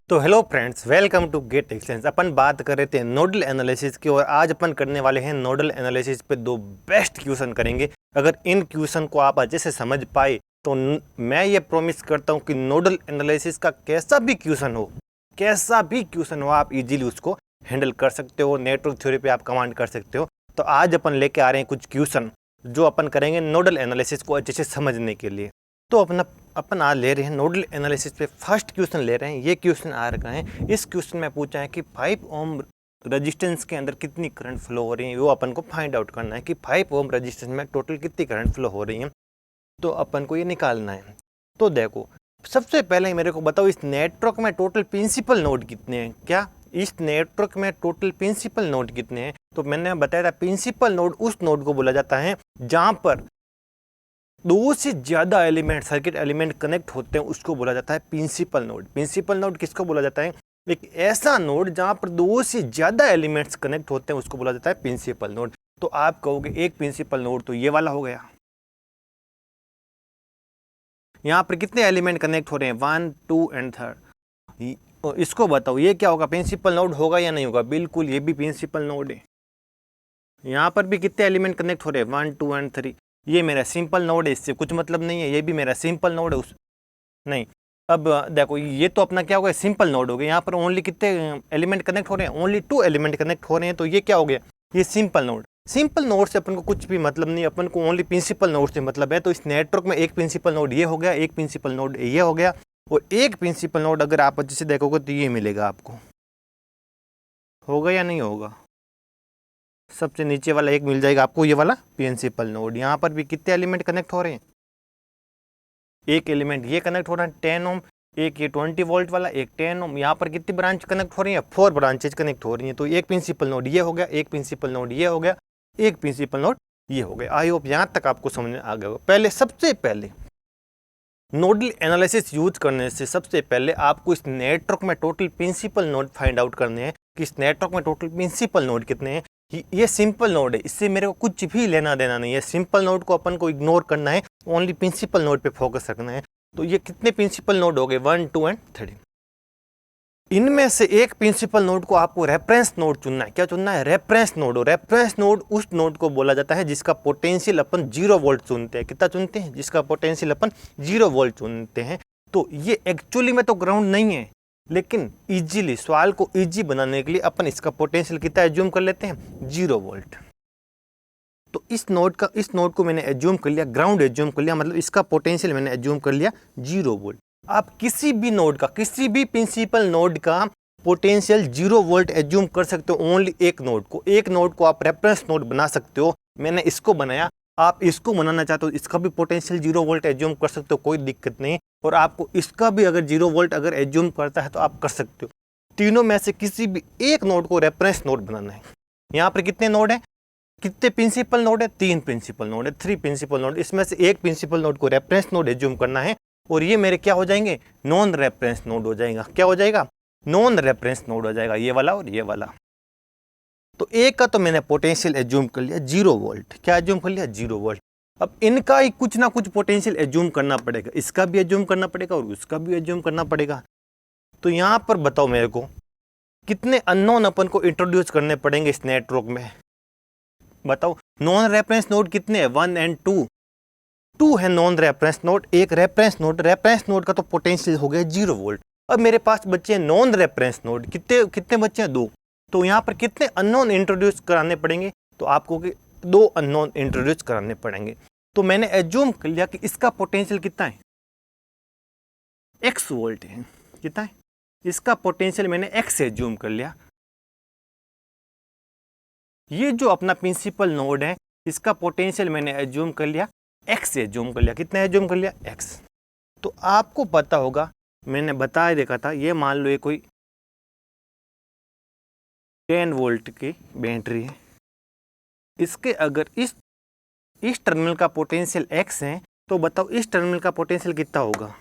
तो hello friends, welcome to GATE excellence. अपन बात कर रहे थे नोडल एनालिसिस की और आज अपन करने वाले हैं नोडल एनालिसिस पे दो बेस्ट क्वेश्चन करेंगे। अगर इन क्वेश्चन को आप अच्छे से समझ पाए तो मैं ये प्रॉमिस करता हूँ कि नोडल एनालिसिस का कैसा भी क्वेश्चन हो आप इजीली उसको हैंडल कर सकते हो। नेटवर्क थ्योरी पे आप कमांड कर सकते हो। तो आज अपन लेके आ रहे हैं कुछ क्वेश्चन जो अपन करेंगे नोडल एनालिसिस को अच्छे से समझने के लिए। तो अपन आज ले रहे हैं नोडल एनालिसिस पे फर्स्ट क्वेश्चन ले रहे हैं। ये क्वेश्चन आ रखा है, इस क्वेश्चन में पूछा है कि 5 ओम रेजिस्टेंस के अंदर कितनी करंट फ्लो हो रही है, वो अपन को फाइंड आउट करना है कि 5 ओम रेजिस्टेंस में टोटल कितनी करंट फ्लो हो रही है। तो अपन को ये निकालना है। तो देखो, सबसे पहले मेरे को बताओ इस नेटवर्क में टोटल प्रिंसिपल नोड कितने हैं। क्या इस नेटवर्क में टोटल प्रिंसिपल नोड कितने हैं? तो मैंने बताया था प्रिंसिपल नोड उस नोड को बोला जाता है जहां पर दो से ज्यादा एलिमेंट सर्किट एलिमेंट कनेक्ट होते हैं, उसको बोला जाता है प्रिंसिपल नोड। प्रिंसिपल नोड किसको बोला जाता है? एक ऐसा नोड जहां पर दो से ज्यादा एलिमेंट्स कनेक्ट होते हैं, उसको बोला जाता है प्रिंसिपल नोड। तो आप कहोगे एक प्रिंसिपल नोड तो ये वाला हो गया। यहाँ पर कितने एलिमेंट कनेक्ट हो रहे हैं? 1, 2 एंड 3। इसको बताओ ये क्या होगा? प्रिंसिपल नोड होगा या नहीं होगा? बिल्कुल, ये भी प्रिंसिपल नोड है। यहाँ पर भी कितने एलिमेंट कनेक्ट हो रहे हैं? 1, 2 एंड 3। ये मेरा सिंपल नोड है, इससे कुछ मतलब नहीं है। ये भी मेरा सिंपल नोड है। नहीं, अब देखो ये तो अपना क्या हो गया? सिंपल नोड हो गया। यहाँ पर ओनली कितने एलिमेंट कनेक्ट हो रहे हैं? ओनली 2 एलिमेंट कनेक्ट हो रहे हैं। तो ये क्या हो गया? ये सिंपल नोड। सिंपल नोड से अपन को कुछ भी मतलब नहीं, अपन को ओनली प्रिंसिपल नोड से मतलब है। तो इस नेटवर्क में एक प्रिंसिपल नोड ये हो गया, एक प्रिंसिपल नोड ये हो गया, और एक प्रिंसिपल नोड अगर आप अच्छे से देखोगे तो ये मिलेगा आपको। होगा या नहीं होगा? सबसे नीचे वाला एक मिल जाएगा आपको, ये वाला प्रिंसिपल नोड। यहाँ पर भी कितने एलिमेंट कनेक्ट हो रहे हैं? एक एलिमेंट ये कनेक्ट हो रहा है 10 ओम, एक ये 20 वोल्ट वाला, एक 10 ओम। यहाँ पर कितनी ब्रांच कनेक्ट हो रही है? 4 ब्रांचेज कनेक्ट हो रही हैं। तो एक प्रिंसिपल नोड ये हो गया, एक प्रिंसिपल नोड ये हो गया, एक प्रिंसिपल नोड ये हो गया। आई होप यहाँ तक आपको समझ में आ गया होगा। सबसे पहले नोडल एनालिसिस यूज करने से सबसे पहले आपको इस नेटवर्क में total principal node find out करने हैं कि इस नेटवर्क में टोटल प्रिंसिपल नोड कितने हैं। ये सिंपल नोड है, इससे मेरे को कुछ भी लेना देना नहीं है। सिंपल नोड को अपन को इग्नोर करना है, ओनली प्रिंसिपल नोड पे फोकस रखना है। तो ये कितने प्रिंसिपल नोड हो गए? 1, 2 एंड 3। इनमें से एक प्रिंसिपल नोड को आपको रेफरेंस नोड चुनना है। क्या चुनना है? Reference node. रेफरेंस नोड उस नोड को बोला जाता है जिसका पोटेंशियल अपन 0 वोल्ट चुनते हैं। कितना चुनते हैं? जिसका पोटेंशियल अपन 0 वोल्ट चुनते हैं। तो ये एक्चुअली में तो ग्राउंड नहीं है, लेकिन इजीली सवाल को इजी बनाने के लिए अपन इसका पोटेंशियल कितना एज्यूम कर लेते हैं? 0 वोल्ट। तो इस नोड को मैंने एज्यूम कर लिया, ग्राउंड एज्यूम कर लिया, मतलब इसका पोटेंशियल मैंने एज्यूम कर लिया 0 वोल्ट। आप किसी भी नोड का, किसी भी प्रिंसिपल नोड का पोटेंशियल 0 वोल्ट एज्यूम कर सकते हो। ओनली एक नोड को आप रेफरेंस नोड बना सकते हो। मैंने इसको बनाया, आप इसको बनाना चाहते हो, इसका भी पोटेंशियल 0 वोल्ट एज्यूम कर सकते हो, कोई दिक्कत नहीं। और आपको इसका भी अगर 0 वोल्ट अगर एज्यूम करता है तो आप कर सकते हो। तीनों में से किसी भी एक नोड को रेफरेंस नोड बनाना है। यहाँ पर कितने नोड है? कितने प्रिंसिपल नोड है? 3 प्रिंसिपल नोड है, 3 प्रिंसिपल नोड। इसमें से एक प्रिंसिपल नोड को रेफरेंस नोड एज्यूम करना है, और ये मेरे क्या हो जाएंगे? नॉन रेफरेंस नोड हो जाएगा। क्या हो जाएगा? नॉन रेफरेंस नोड हो जाएगा, ये वाला और ये वाला। तो एक का तो मैंने पोटेंशियल एज्यूम कर लिया 0 वोल्ट। क्या एज्यूम कर लिया? 0 वोल्ट। अब इनका ही कुछ ना कुछ पोटेंशियल एज्यूम करना पड़ेगा, इसका भी एज्यूम करना पड़ेगा और उसका भी एज्यूम करना पड़ेगा। तो यहाँ पर बताओ मेरे को कितने अननोन अपन को इंट्रोड्यूस करने पड़ेंगे इस नेटवर्क में? बताओ। नॉन रेफरेंस नोड कितने हैं? 1 एंड 2। 2 है नॉन रेफरेंस नोड, एक रेफरेंस नोड। रेफरेंस नोड का तो पोटेंशियल हो गया 0 वोल्ट। अब मेरे पास बच्चे हैं नॉन रेफरेंस नोड। कितने बच्चे हैं? 2। तो यहाँ पर कितने अननोन इंट्रोड्यूस कराने पड़ेंगे? तो आपको 2 अननोन इंट्रोड्यूस कराने पड़ेंगे। तो मैंने एज्यूम कर लिया कि इसका पोटेंशियल कितना है? x वोल्ट है। कितना है? इसका पोटेंशियल मैंने x एज्यूम कर लिया। ये जो अपना प्रिंसिपल नोड है, इसका पोटेंशियल मैंने एज्यूम कर लिया x एज्यूम कर लिया। कितना एज्यूम कर लिया? x। तो आपको पता होगा, मैंने बता देखा था, ये मान लो ये कोई 10 वोल्ट की बैटरी है। इसके अगर इस टर्मिनल का पोटेंशियल x है, तो बताओ इस टर्मिनल का पोटेंशियल कितना होगा?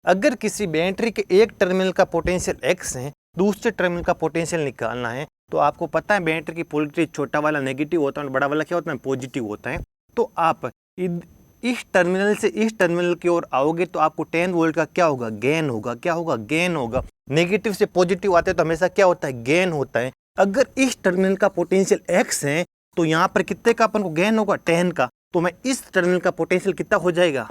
अगर किसी बैटरी के एक टर्मिनल का पोटेंशियल x है, दूसरे टर्मिनल का पोटेंशियल निकालना है, तो आपको पता है बैटरी की पोलैरिटी छोटा वाला नेगेटिव होता है और बड़ा वाला क्या होता है? पॉजिटिव होता है। तो आप इस टर्मिनल से इस टर्मिनल की ओर आओगे तो आपको 10 वोल्ट का क्या होगा, गेन होगा। क्या होगा, गेन होगा। नेगेटिव से पॉजिटिव आते हैं तो हमेशा क्या होता है, गेन होता है। अगर इस टर्मिनल का पोटेंशियल x है तो यहाँ पर कितने का अपन को गेन होगा, 10 का। तो मैं इस टर्मिनल का पोटेंशियल कितना हो जाएगा,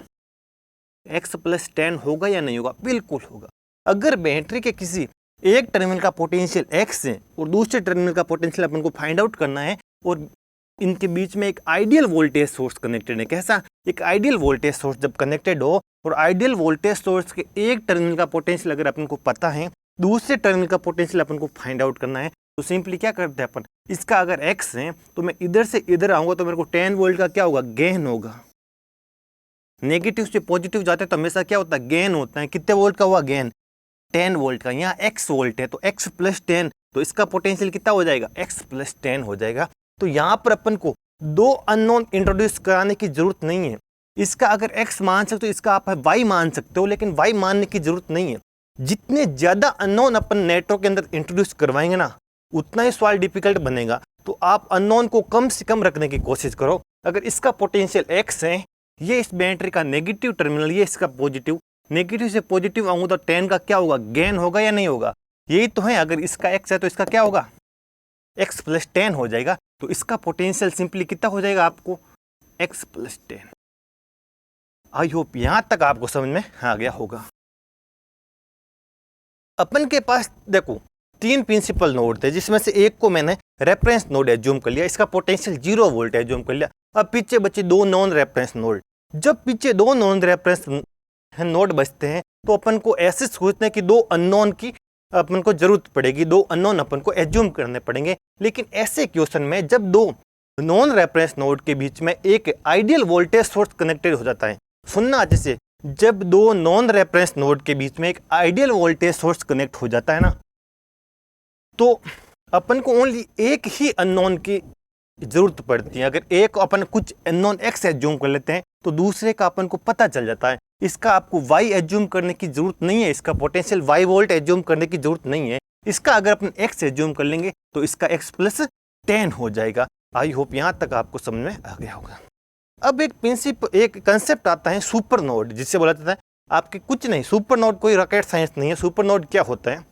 x + 10 होगा या नहीं होगा, बिल्कुल होगा। अगर बैटरी के किसी एक टर्मिनल का पोटेंशियल x है और दूसरे टर्मिनल का पोटेंशियल अपन को फाइंड आउट करना है और इनके बीच में एक आइडियल वोल्टेज सोर्स कनेक्टेड है। कैसा, एक आइडियल वोल्टेज सोर्स जब कनेक्टेड हो और आइडियल वोल्टेज सोर्स के एक टर्मिनल का पोटेंशियल अगर अपन को पता है, दूसरे टर्मिनल का पोटेंशियल अपन को फाइंड आउट करना है, तो सिंपली क्या करते हैं अपन, इसका अगर x है तो मैं इधर से इधर आऊंगा तो मेरे को 10 वोल्ट का क्या होगा, गेन होगा। नेगेटिव से पॉजिटिव जाते हैं तो हमेशा क्या होता है, गेन होता है। कितने वोल्ट का हुआ गेन, 10 वोल्ट का। यहाँ x वोल्ट है तो x + 10, तो इसका पोटेंशियल कितना हो जाएगा, x + 10 हो जाएगा। तो यहाँ पर अपन को दो अननोन इंट्रोड्यूस कराने की जरूरत नहीं है। इसका अगर x मान सकते हो तो इसका आप y मान सकते हो, लेकिन y मानने की जरूरत नहीं है। जितने ज्यादा अननोन अपन नेटवर्क के अंदर इंट्रोड्यूस करवाएंगे ना, उतना ही सवाल डिफिकल्ट बनेगा। तो आप अननोन को कम से कम रखने की कोशिश करो। अगर इसका पोटेंशियल x है, ये इस बैटरी का नेगेटिव टर्मिनल, ये इसका पॉजिटिव, नेगेटिव से पॉजिटिव आऊंगा तो 10 का क्या होगा, गेन होगा या नहीं होगा, यही तो है। अगर इसका x है तो इसका क्या होगा, x + 10 हो जाएगा। तो इसका पोटेंशियल सिंपली कितना हो जाएगा आपको, x + 10। आई होप यहां तक आपको समझ में आ गया होगा। अपन के पास देखो 3 प्रिंसिपल नोड थे, जिसमें से एक को मैंने रेफरेंस नोड एज्यूम कर लिया, इसका पोटेंशियल 0 वोल्ट एज्यूम कर लिया। अब पीछे बचे 2 नॉन रेफरेंस नोड। जब पीछे 2 नॉन रेफरेंस नोड बचते हैं तो अपन को ऐसे सोचते हैं कि 2 अननोन की अपन को जरूरत पड़ेगी, 2 अननोन अपन को एज्यूम करने पड़ेंगे। लेकिन ऐसे क्वेश्चन में जब 2 नॉन रेफरेंस नोड के बीच में एक आइडियल वोल्टेज सोर्स कनेक्टेड हो जाता है, सुनना अच्छे से, जब 2 नॉन रेफरेंस नोड के बीच में एक आइडियल वोल्टेज सोर्स कनेक्ट हो जाता है ना, तो अपन को ओनली एक ही अननोन की जरूरत पड़ती है। अगर एक अपन कुछ अननोन x एज्यूम कर लेते हैं तो दूसरे का अपन को पता चल जाता है। इसका आपको y एज्यूम करने की जरूरत नहीं है, इसका पोटेंशियल y वोल्ट एज्यूम करने की जरूरत नहीं है। इसका अगर अपन x एज्यूम कर लेंगे तो इसका x + 10 हो जाएगा। आई होप यहां तक आपको समझ में आ गया होगा। अब एक कंसेप्ट आता है सुपर नोड, जिससे बोला जाता है आपके कुछ नहीं, सुपर नोड कोई रॉकेट साइंस नहीं है। सुपर नोड क्या होता है,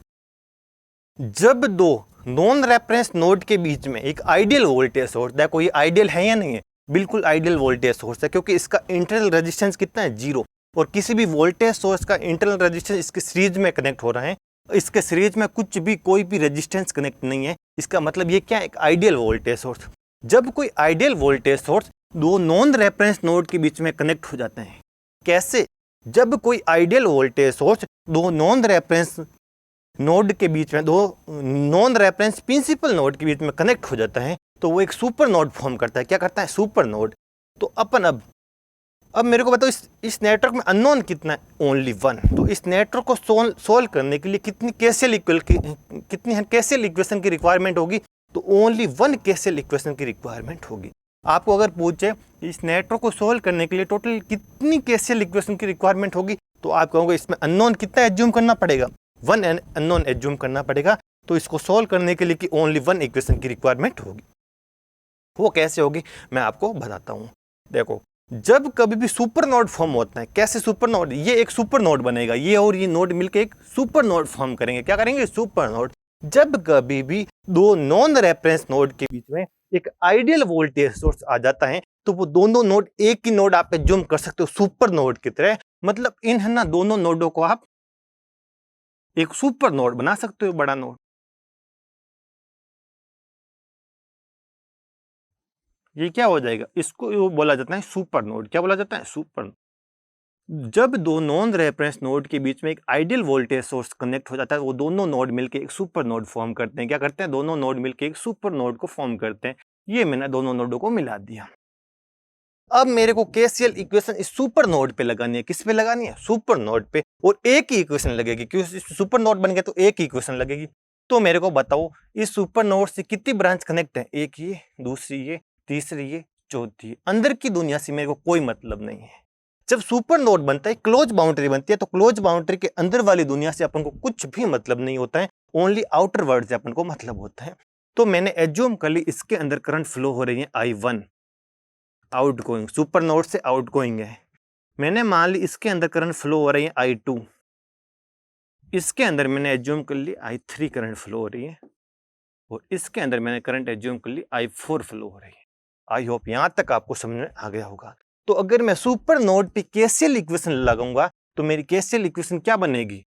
जब 2 नॉन रेफरेंस नोड के बीच में एक आइडियल वोल्टेज सोर्स, देखो ये आइडियल है या नहीं है, बिल्कुल आइडियल वोल्टेज सोर्स है, क्योंकि इसका इंटरनल रेजिस्टेंस कितना है, 0। और किसी भी वोल्टेज सोर्स का इंटरनल रेजिस्टेंस इसके सीरीज में कनेक्ट हो रहा है, इसके सीरीज में कुछ भी कोई भी रेजिस्टेंस कनेक्ट नहीं है। इसका मतलब ये क्या है, एक आइडियल वोल्टेज सोर्स। जब कोई ideal voltage source 2 non reference node के बीच में कनेक्ट हो जाते हैं, कैसे, जब कोई ideal voltage source 2 non reference node के बीच में, 2 नॉन रेफरेंस प्रिंसिपल नोड के बीच में कनेक्ट हो जाता है, तो वो एक सुपर नोड फॉर्म करता है। क्या करता है, सुपर नोड। तो अपन अब मेरे को बताओ इस नेटवर्क में अननोन कितना है, ओनली 1। तो इस नेटवर्क को सोल्व करने के लिए कितनी केसीएल इक्वेशन की रिक्वायरमेंट होगी, तो ओनली 1 केसीएल इक्वेशन की रिक्वायरमेंट होगी। आपको अगर पूछे इस नेटवर्क को सोल्व करने के लिए टोटल कितनी केसीएल इक्वेशन की रिक्वायरमेंट होगी, तो आप कहोगे इसमें अननोन कितना एज्यूम करना पड़ेगा, 1 अननोन एज्यूम करना पड़ेगा। तो इसको सोल्व करने के लिए कि ओनली 1 इक्वेशन की रिक्वायरमेंट होगी। वो कैसे होगी मैं आपको बताता हूँ। देखो, जब कभी भी सुपर नोड फॉर्म होता है, कैसे सुपर नोड, ये एक सुपर नोड बनेगा, ये और ये नोड मिलकर एक सुपर नोड फॉर्म करेंगे। क्या करेंगे, सुपर नोड। जब कभी भी 2 नॉन रेफरेंस नोड के बीच में एक आइडियल वोल्टेज सोर्स आ जाता है, तो वो दोनों नोड एक ही नोड आप एज्यूम कर सकते हो सुपर नोड की तरह। मतलब इन है ना, दोनों नोडों को आप एक सुपर नोड बना सकते हो, बड़ा नोड। ये क्या हो जाएगा, इसको बोला जाता है सुपर नोड। क्या बोला जाता है, सुपर। जब 2 नॉन रेफरेंस नोड के बीच में एक आइडियल वोल्टेज सोर्स कनेक्ट हो जाता है, वो दोनों नोड मिलकर एक सुपर नोड फॉर्म करते हैं। क्या करते हैं, दोनों नोड मिलकर एक सुपर नोड को फॉर्म करते हैं। ये मैंने दोनों नोडों को मिला दिया। अब मेरे को केसीएल इक्वेशन इस सुपर नोड पे लगानी है। किस पे लगानी है, सुपर नोड पे। और एक ही इक्वेशन लगेगी, क्योंकि सुपर नोड बन गया तो एक ही इक्वेशन लगेगी। तो मेरे को बताओ इस सुपर नोड से कितनी ब्रांच कनेक्ट है, एक ये, दूसरी ये, तीसरी ये, चौथी ये। अंदर की दुनिया से मेरे को कोई मतलब नहीं है। जब सुपर नोड बनता है, क्लोज बाउंड्री बनती है, तो क्लोज बाउंड्री के अंदर वाली दुनिया से अपन को कुछ भी मतलब नहीं होता है, ओनली आउटर वर्ल्ड से अपन को मतलब होता है। तो मैंने एज्यूम कर ली इसके अंदर करंट फ्लो हो रही है I1। आउटगोइंग, सुपर नोड से आउटगोइंग है। मैंने मान ली इसके अंदर करंट फ्लो हो रही है I2, इसके अंदर मैंने एज्यूम कर ली I3 करंट फ्लो हो रही है, और इसके अंदर मैंने करंट एज्यूम कर ली I4 फ्लो हो रही है। आई होप यहां तक आपको समझ में आ गया होगा। तो अगर मैं सुपर नोड पे केसीएल इक्वेशन लगाऊंगा तो मेरी केसीएल इक्वेशन क्या बनेगी?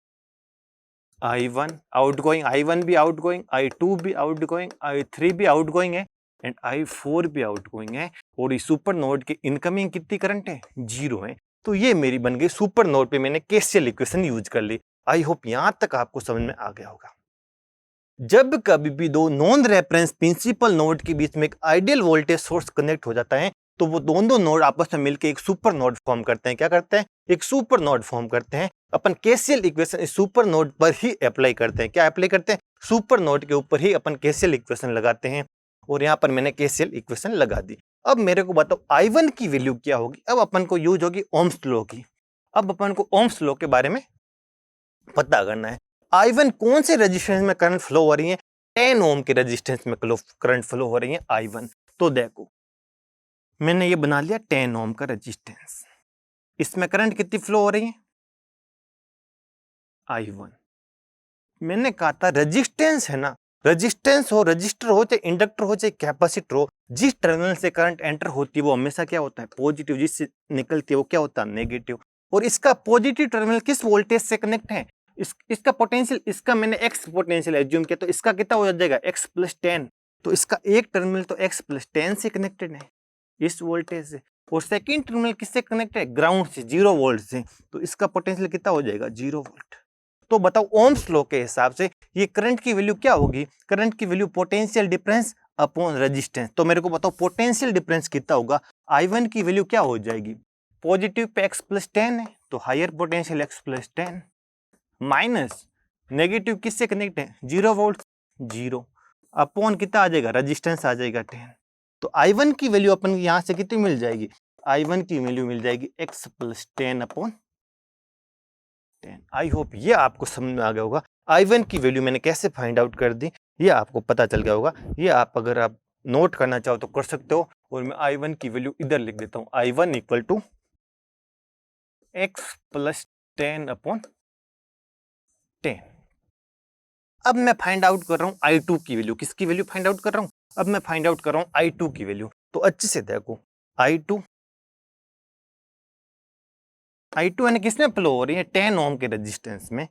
I1 आउटगोइंग, I1 भी आउटगोइंग, I2 भी आउटगोइंग, I3 भी आउटगोइंग है, एंड I4 भी आउटगोइंग है, और इस सुपर नोड के इनकमिंग कितनी करंट है? 0 है। तो ये मेरी बन गई सुपर नोड पे मैंने केसीएल इक्वेशन यूज कर ली। आई होप यहां तक आपको समझ में आ गया होगा। जब कभी भी दो नॉन रेफरेंस प्रिंसिपल नोड के बीच में एक आइडियल वोल्टेज सोर्स कनेक्ट हो जाता है तो वो दोनों नोड आपस में मिलकर एक सुपर नोड फॉर्म करते हैं। क्या करते हैं? एक सुपर नोड फॉर्म करते हैं। अपन केसीएल इक्वेशन इस सुपर नोड पर ही अप्लाई करते हैं। क्या अप्लाई करते हैं? सुपर नोड के ऊपर ही अपन केसीएल इक्वेशन लगाते हैं, और यहाँ पर मैंने केसीएल इक्वेशन लगा दी। अब मेरे को बताओ I1 की वैल्यू क्या होगी? अब अपन को यूज होगी ओम्स लॉ की। अब अपन को ओम्स लॉ के बारे में पता करना है। I1 कौन से रेजिस्टेंस में करंट फ्लो हो रही है? 10 ओम के रेजिस्टेंस में करंट फ्लो हो रही है I1। तो देखो मैंने ये बना लिया 10 ओम का रेजिस्टेंस, इसमें करंट कितनी फ्लो हो रही है? I1। मैंने कहा था रेजिस्टेंस है ना, रेजिस्टेंस हो, रजिस्टर हो, चाहे इंडक्टर हो, चाहे कैपेसिटर हो, जिस टर्मिनल से करंट एंटर होती है वो हमेशा क्या होता है? पॉजिटिव। जिससे निकलती है वो क्या होता है? नेगेटिव। और इसका पॉजिटिव टर्मिनल किस वोल्टेज से कनेक्ट है? इसका पोटेंशियल, इसका मैंने एक्स पोटेंशियल एज्यूम किया, तो इसका कितना हो जाएगा? x + 10। तो इसका एक टर्मिनल तो x + 10 से कनेक्टेड है, इस वोल्टेज से, और सेकेंड टर्मिनल किससे कनेक्टेड है? ग्राउंड से, 0 वोल्ट से। तो इसका पोटेंशियल कितना हो जाएगा? 0 वोल्ट। तो बताओ ओम्स लॉ के हिसाब से ये करंट की वैल्यू क्या होगी? करंट की value potential difference upon resistance. तो मेरे को बताओ पोटेंशियल डिफरेंस कितना होगा? I1 की वैल्यू क्या हो जाएगी? पॉजिटिव पे x + 10 है तो higher potential x + 10, minus negative किससे कनेक्ट है? 0 वोल्ट, 0 अपॉन कितना आ जाएगा? रेजिस्टेंस आ जाएगा 10। तो I1 की वैल्यू अपन यहां से कितनी मिल जाएगी? I1 की वैल्यू मिल जाएगी x + 10 अपॉन 10। आई होप ये आपको समझ में आ गया होगा। I1 की वैल्यू मैंने कैसे फाइंड आउट कर दी, ये आपको पता चल गया होगा। ये आप अगर आप नोट करना चाहो तो कर सकते हो, और मैं I1 की वैल्यू इधर लिख देता हूं। I1 = x + 10 upon 10। अब मैं फाइंड आउट कर रहा हूं I2 की वैल्यू। किसकी वैल्यू फाइंड आउट कर रहा हूं? अब मैं फाइंड आउट कर रहा हूं I2 की वैल्यू। तो अच्छे से देखो, I2 यानी किसमें फ्लो हो रही है? 10 ओम के रेजिस्टेंस में।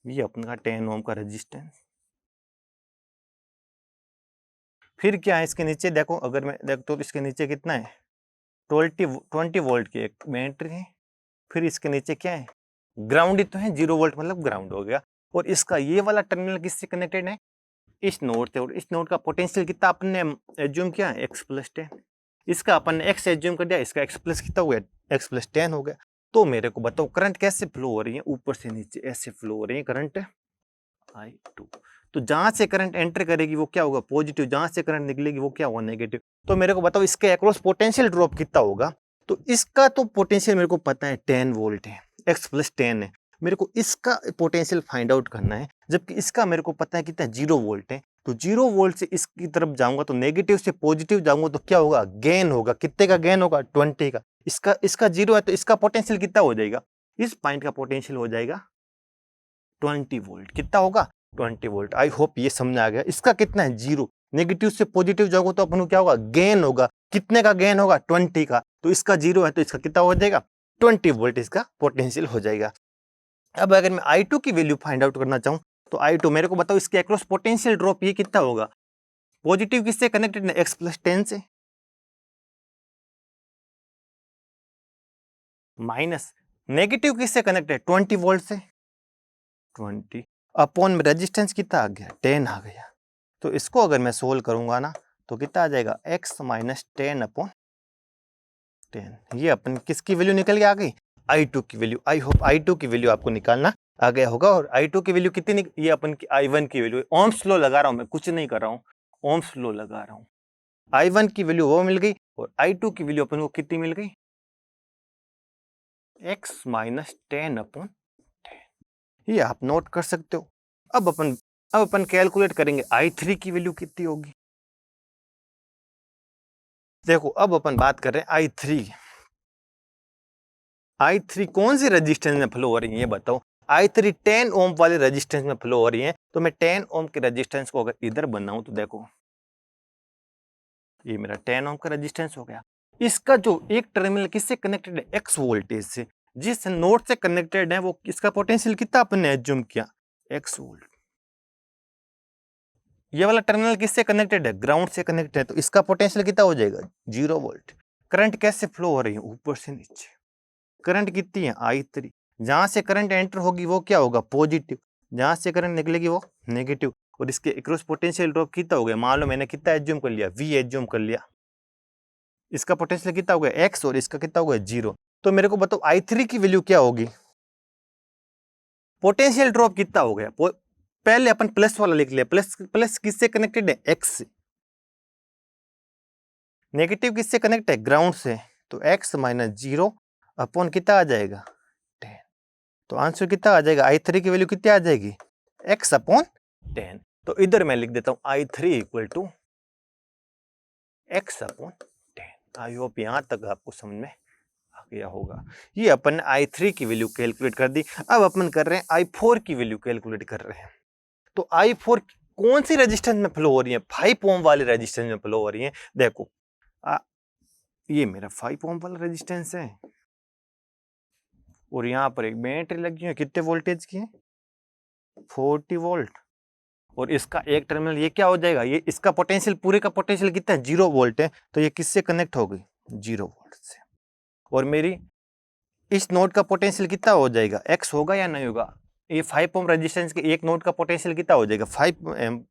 ये अपना 10 ओम का रेजिस्टेंस। फिर क्या है इसके नीचे? देखो अगर मैं देखता हूं तो इसके नीचे कितना है? 20 वोल्ट की एक बैटरी है। फिर इसके नीचे क्या है? ग्राउंड ही तो है, 0 वोल्ट मतलब ग्राउंड हो गया। और इसका ये वाला टर्मिनल किससे कनेक्टेड है? इस नोड से। और इस नोड का पोटेंशियल कितना अपन ने एज्यूम किया? x + 10। इसका अपन ने x एज्यूम कर दिया, इसका x प्लस कितना हो गया? x + 10 हो गया। तो मेरे को बताओ करंट कैसे फ्लो हो रही है? ऊपर से नीचे ऐसे फ्लो हो रही है करंट I2। तो जहां से करंट एंटर करेगी वो क्या होगा? पॉजिटिव। जहां से करंट निकलेगी वो क्या होगा? नेगेटिव। तो मेरे को बताओ इसके अक्रॉस पोटेंशियल ड्रॉप कितना होगा? तो इसका तो पोटेंशियल मेरे को पता है 10 वोल्ट है, x + 10 है। मेरे को इसका पोटेंशियल फाइंड आउट करना है, जबकि इसका मेरे को पता है कितना? 0 वोल्ट है। तो 0 वोल्ट से इसकी तरफ जाऊंगा तो नेगेटिव से पॉजिटिव जाऊंगा तो क्या होगा? गेन होगा। कितने का गेन होगा? 20 का। इसका 0 है तो इसका पोटेंशियल कितना हो जाएगा? इस पॉइंट का पोटेंशियल हो जाएगा 20 वोल्ट। कितना होगा? 20 वोल्ट। आई होप ये समझ आ गया। इसका कितना है? 0। नेगेटिव से पॉजिटिव जाओगे तो अपन को क्या होगा? गेन होगा। कितने का गेन होगा? 20 का। तो इसका 0 है तो इसका कितना हो जाएगा? 20 वोल्ट इसका पोटेंशियल हो जाएगा। अब अगर मैं I2 की वैल्यू फाइंड आउट करना चाहूं तो I2 मेरे को बताओ इसके अक्रॉस पोटेंशियल ड्रॉप ये कितना होगा? पॉजिटिव किससे कनेक्टेड है? x + 10 से, माइनस नेगेटिव किससे कनेक्टेड है? 20 वोल्ट से। 20 अपॉन में रेजिस्टेंस कितना आ गया? 10 आ गया। तो इसको अगर मैं सोल्व करूंगा ना तो कितना आ जाएगा? x - 10 upon 10। ये अपन किसकी वैल्यू निकल के आ गई? I2 की वैल्यू। आई होप I2 की वैल्यू आपको निकालना आ गया होगा। और I2 की वैल्यू कितनी ये अपन की I1 की वैल्यू। ओम्स लॉ लगा रहा हूं मैं, कुछ नहीं कर रहा हूं, ओम्स लॉ लगा रहा हूं। I1 की वैल्यू वो मिल गई और I2 की वैल्यू अपन को कितनी मिल गई? x - 10 upon 10। ये आप नोट कर सकते हो। अब अपन कैलकुलेट करेंगे I3 की वैल्यू कितनी होगी। देखो अब अपन बात कर रहे हैं I3 कौन सी रेजिस्टेंस में फ्लो हो रही है ये बताओ। I3 10 ओम वाले रेजिस्टेंस में फ्लो हो रही है, तो मैं 10 ओम के रेजिस्टेंस को अगर इधर बनाऊं तो देखो ये मेरा 10 ओम का रेजिस्टेंस हो गया। इसका जो एक टर्मिनल किससे कनेक्टेड है, एक्स वोल्टेज से, जिस नोड से कनेक्टेड है वो इसका पोटेंशियल कितना अपन ने एज्यूम किया, एक्स वोल्ट। ये वाला टर्मिनल किससे कनेक्टेड है, ग्राउंड से कनेक्टेड है, तो इसका पोटेंशियल कितना हो जाएगा, 0 वोल्ट। करंट कैसे फ्लो हो रही है, ऊपर से नीचे। करंट कितनी है, I3। जहां से करंट एंटर होगी वो क्या होगा, पॉजिटिव, जहां से करंट निकलेगी वो नेगेटिव। और इसके अक्रॉस पोटेंशियल ड्रॉप कितना हो गया, मान लो मैंने कितना एज्यूम कर लिया, V एज्यूम कर लिया। इसका पोटेंशियल कितना हो गया, X, और इसका कितना हो गया, 0। तो मेरे को बताओ I3 की वैल्यू क्या होगी, पोटेंशियल ड्रॉप कितना हो गया। पहले अपन प्लस वाला लिख लिया, प्लस किससे कनेक्टेड है, X से। नेगेटिव किससे कनेक्ट है, ग्राउंड से। तो X माइनस 0 अपॉन कितना आ जाएगा, 10। तो आंसर कितना आ जाएगा, I3 की वैल्यू कितनी आ जाएगी, X अपॉन 10। तो इधर मैं लिख देता हूं I3 equal to X upon 10। I hope यहां तक आपको समझ में आ गया होगा। ये अपन ने I3 की वैल्यू कैलकुलेट कर दी। अब अपन कर रहे हैं I4 की वैल्यू कैलकुलेट कर रहे हैं। तो I4 कौन सी रेजिस्टेंस में फ्लो हो रही है, 5 ओम वाले रेजिस्टेंस में फ्लो हो रही है। देखो ये मेरा 5 ओम वाला रेजिस्टेंस है, और यहाँ पर एक बैटरी लगी है, कितने वोल्टेज की है, 40 वोल्ट। और इसका एक टर्मिनल ये क्या हो जाएगा, ये इसका पोटेंशियल, पूरे का पोटेंशियल कितना है, 0 वोल्ट है। तो ये किससे कनेक्ट हो गई, 0 वोल्ट से। और मेरी इस नोड का पोटेंशियल कितना हो जाएगा, X होगा या नहीं होगा। ये 5 ओम रेजिस्टेंस के एक नोड का पोटेंशियल कितना हो जाएगा, 5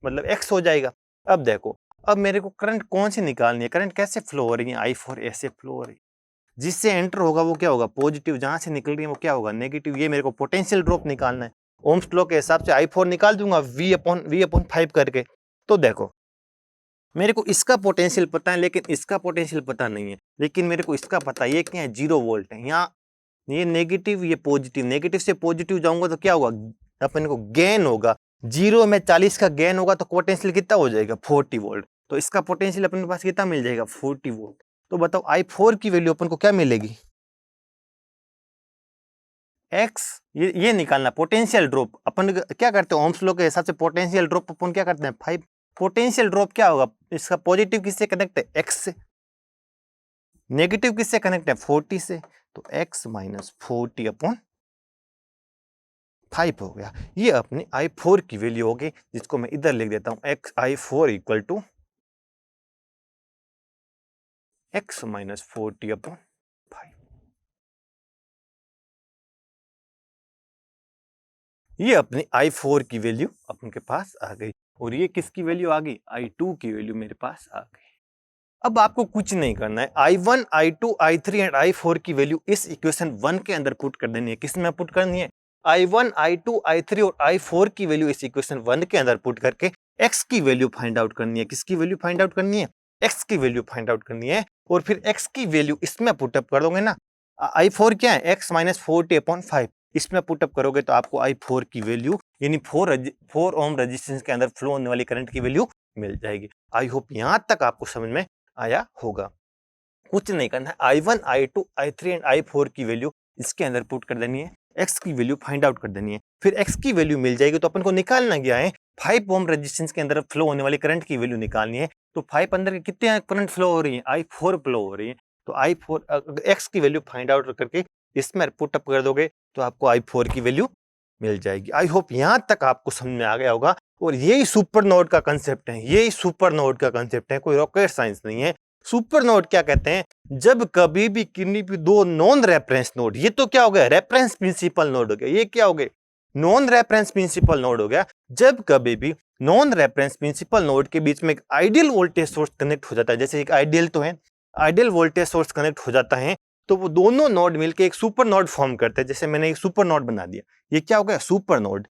मतलब X हो जाएगा। अब देखो, अब मेरे को करंट कौन सी निकालनी है, करंट कैसे फ्लो हो रही है, I4 ऐसे फ्लो हो रही है। जिससे एंटर होगा वो क्या होगा, पॉजिटिव, जहां से निकल रही है वो क्या होगा, नेगेटिव। ये मेरे को पोटेंशियल ड्रॉप निकालना है। ओम्स लॉ के हिसाब से I4 निकाल दूंगा V अपॉन 5 करके। तो देखो मेरे को इसका पोटेंशियल पता है, लेकिन इसका पोटेंशियल पता नहीं है। लेकिन मेरे को इसका पता है, ये क्या है, 0 वोल्ट है। यहाँ ये नेगेटिव, ये पॉजिटिव, नेगेटिव से पॉजिटिव जाऊंगा तो क्या होगा, अपन को गेन होगा। 0 में 40 का गेन होगा तो पोटेंशियल कितना हो जाएगा, 40 वोल्ट। तो इसका पोटेंशियल अपने पास कितना मिल जाएगा, 40 वोल्ट। तो बताओ I4 की वैल्यू अपन को क्या मिलेगी, X। ये निकालना पोटेंशियल ड्रॉप। अपन क्या करते हैं, ओम्स लॉ के हिसाब से पोटेंशियल ड्रॉप अपन क्या करते हैं, 5। पोटेंशियल ड्रॉप क्या होगा, इसका पॉजिटिव किससे कनेक्ट है, X से। नेगेटिव किससे कनेक्ट है, 40 से। तो X माइनस 40 अपॉन 5 हो गया। ये अपनी I4 की वैल्यू होगी, जिसको मैं इधर लिख देता हूं, I4 equal to X minus 40 upon 5। ये अपनी I4 की वैल्यू अपन के पास आ गई। और ये किसकी वैल्यू आ गई, I2 की वैल्यू मेरे पास आ गई। अब आपको कुछ नहीं करना है, I1, I2, I3 and I4 की वैल्यू इस इक्वेशन 1 के अंदर पुट कर देनी है। किस में पुट करनी है, I1, I2, I3 और I4 की वैल्यू इस इक्वेशन 1 के अंदर पुट करके X की वैल्यू फाइंड आउट करनी है। किसकी वैल्यू फाइंड आउट करनी है, X की वैल्यू फाइंड आउट करनी है। और फिर X की वैल्यू इसमें पुटअप कर दोगे ना, I4 क्या है, X माइनस 40 अपॉन 5। इसमें पुटअप करोगे तो आपको I4 की वैल्यू, यानी 4 ओम रेजिस्टेंस के अंदर फ्लो होने वाली करंट की वैल्यू मिल जाएगी। आई होप यहां तक आपको समझ में आया होगा। कुछ नहीं करना है, I1, I2, I3 and I4 की वैल्यू इसके अंदर पुट कर देनी है, X की वैल्यू फाइंड आउट कर देनी है। फिर X की वैल्यू मिल जाएगी तो अपन को निकालना क्या है, 5 ओम रेजिस्टेंस के अंदर फ्लो होने वाली करंट की वैल्यू निकालनी है। तो 5 अंदर के कितने करंट फ्लो हो रही है, I4 फ्लो हो रही है। तो I4 X की वैल्यू फाइंड आउट करके इसमें पुट अप कर दोगे तो आपको I4 की वैल्यू मिल जाएगी। आई होप यहां तक आपको समझ में आ गया होगा। और यही सुपर नोड का कंसेप्ट है, यही सुपर नोड का कंसेप्ट है, कोई रॉकेट साइंस नहीं है। सुपर नोड क्या कहते हैं, जब कभी भी किन्हीं भी दो नॉन रेफरेंस नोड, ये तो क्या हो गया, रेफरेंस प्रिंसिपल नोड हो गया, ये क्या हो गया, नॉन रेफरेंस प्रिंसिपल नोड हो गया। जब कभी भी नॉन रेफरेंस प्रिंसिपल नोड के बीच में एक आइडियल वोल्टेज सोर्स कनेक्ट हो जाता है, जैसे एक आइडियल तो है, आइडियल वोल्टेज सोर्स कनेक्ट हो जाता है, तो वो दोनों नोड मिलकर एक सुपर नोड फॉर्म करते हैं। जैसे मैंने एक सुपर नोड बना दिया, ये क्या हो गया, super node.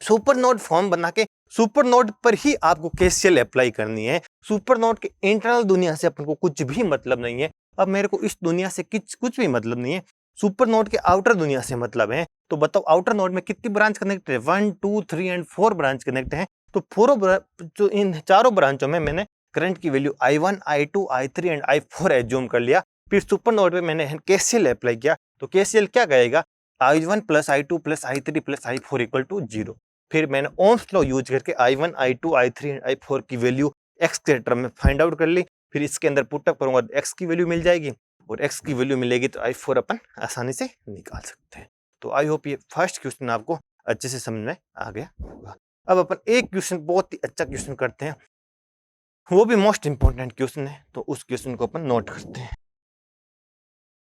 Super node form बना के सुपर नोड पर ही आपको केसीएल अप्लाई करनी है। सुपर नोड के इंटरनल दुनिया से अपन को कुछ भी मतलब नहीं है। अब मेरे को इस दुनिया से कुछ भी मतलब नहीं है, सुपर नोड के आउटर दुनिया से मतलब है। तो बताओ आउटर नोड में कितनी ब्रांच कनेक्ट है, 1, 2, 3 एंड 4 ब्रांच कनेक्ट है। तो जो इन चारों ब्रांचों में मैंने करंट की value I1, I2, I3 and I4 assume कर लिया। फिर सुपर नोड पे मैंने KCL अप्लाई किया, तो KCL क्या कहेगा, I1 plus I2 plus I3 plus I4 equal to 0। फिर मैंने ओम्स लॉ यूज करके I1, I2, I3 and I4 की वैल्यू x के टर्म में फाइंड आउट कर ली। फिर इसके अंदर पुटअप करूंगा तो x की वैल्यू मिल जाएगी, और x की वैल्यू मिलेगी तो I4 अपन आसानी से निकाल सकते हैं। तो आई होप ये फर्स्ट क्वेश्चन आपको अच्छे से समझ में आ गया होगा। अब अपन एक क्वेश्चन, बहुत ही अच्छा क्वेश्चन करते हैं, वो भी मोस्ट इंपॉर्टेंट क्वेश्चन है, तो उस क्वेश्चन को अपन नोट करते हैं।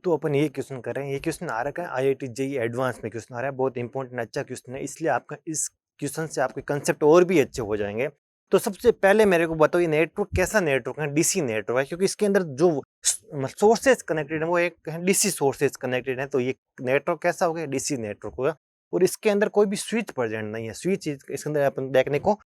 तो अपन ये क्वेश्चन कर रहे हैं, ये क्वेश्चन आ रखा है IIT JEE एडवांस में क्वेश्चन आ रहा है, बहुत इंपॉर्टेंट अच्छा क्वेश्चन है, इसलिए आपका इस क्वेश्चन से आपके कंसेप्ट और भी अच्छे हो जाएंगे। तो सबसे पहले मेरे को बताओ, ये नेटवर्क कैसा नेटवर्क है, DC नेटवर्क है, क्योंकि इसके अंदर जो सोर्सेज कनेक्टेड है वो एक DC सोर्सेज कनेक्टेड है, तो ये नेटवर्क कैसा होगा, DC नेटवर्क होगा। और इसके अंदर कोई भी स्विच प्रेजेंट नहीं है, स्विच इसके अंदर अपन देखने को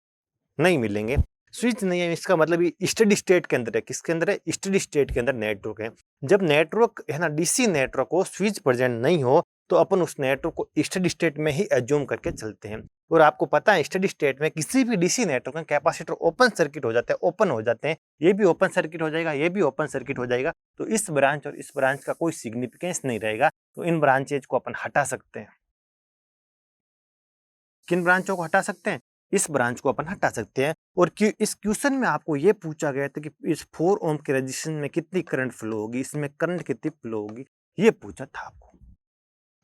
नहीं मिलेंगे। स्विच नहीं है, इसका मतलब ये स्टडी स्टेट के अंदर है, किसके अंदर है, स्टडी स्टेट के अंदर नेटवर्क है। जब नेटवर्क है ना DC नेटवर्क हो, स्विच प्रेजेंट नहीं हो, तो अपन उस नेटवर्क को स्टडी स्टेट में ही एज्यूम करके चलते हैं। और आपको पता है स्टडी स्टेट में किसी भी DC नेटवर्क में कैपेसिटर ओपन सर्किट हो जाता है, ओपन हो जाते हैं, ये भी ओपन सर्किट हो जाएगा, ये भी ओपन सर्किट हो जाएगा, तो इस ब्रांच और इस ब्रांच का कोई सिग्निफिकेंस नहीं रहेगा, तो इन ब्रांचेज को अपन हटा सकते हैं। किन ब्रांचों को हटा सकते हैं, इस ब्रांच को अपन हटा सकते हैं। और इस क्वेश्चन में आपको ये पूछा गया था कि इस 4 ओम के रेजिस्टेंस में कितनी करंट फ्लो होगी, इसमें करंट कितनी फ्लो होगी, ये पूछा था आपको।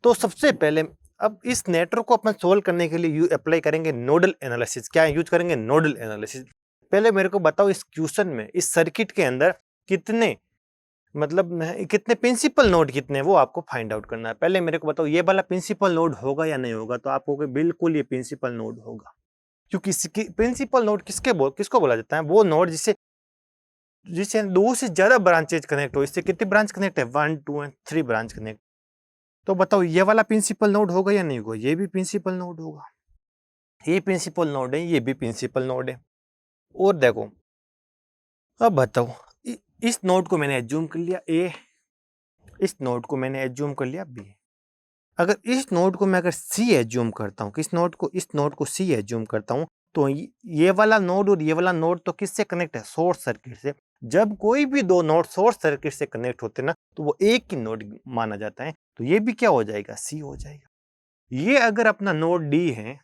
तो सबसे पहले अब इस नेटवर्क को अपन सोल्व करने के लिए अप्लाई करेंगे नोडल एनालिसिस। क्या यूज करेंगे, नोडल एनालिसिस। पहले मेरे को बताओ, इस क्वेश्चन में इस सर्किट के अंदर कितने कितने प्रिंसिपल नोड कितने, वो आपको फाइंड आउट करना है। पहले मेरे को बताओ, ये वाला प्रिंसिपल नोड होगा या नहीं होगा, तो आपको बिल्कुल ये प्रिंसिपल नोड होगा, क्योंकि प्रिंसिपल नोड किसको बोला जाता है, वो नोड जिसे जिसे 2 से ज्यादा ब्रांचेज कनेक्ट हो। इससे कितनी ब्रांच कनेक्ट है, 1, 2 एंड 3 ब्रांच कनेक्ट। तो बताओ ये वाला प्रिंसिपल नोड होगा या नहीं होगा, ये भी प्रिंसिपल नोड होगा, ये प्रिंसिपल नोड है, ये भी प्रिंसिपल नोड है। और देखो अब बताओ, इस नोड को मैंने एज्यूम कर लिया A, इस नोड को मैंने एज्यूम कर लिया B। अगर इस नोड को मैं अगर C एज्यूम करता हूँ, इस नोड को C एज्यूम करता हूँ, तो ये वाला नोड और ये वाला नोड तो किससे कनेक्ट है, शॉर्ट सर्किट से। जब कोई भी दो नोड शॉर्ट सर्किट से कनेक्ट होते हैं ना, तो वो एक ही नोड माना जाता है, तो ये भी क्या हो जाएगा, C हो जाएगा। ये अगर अपना नोड D है,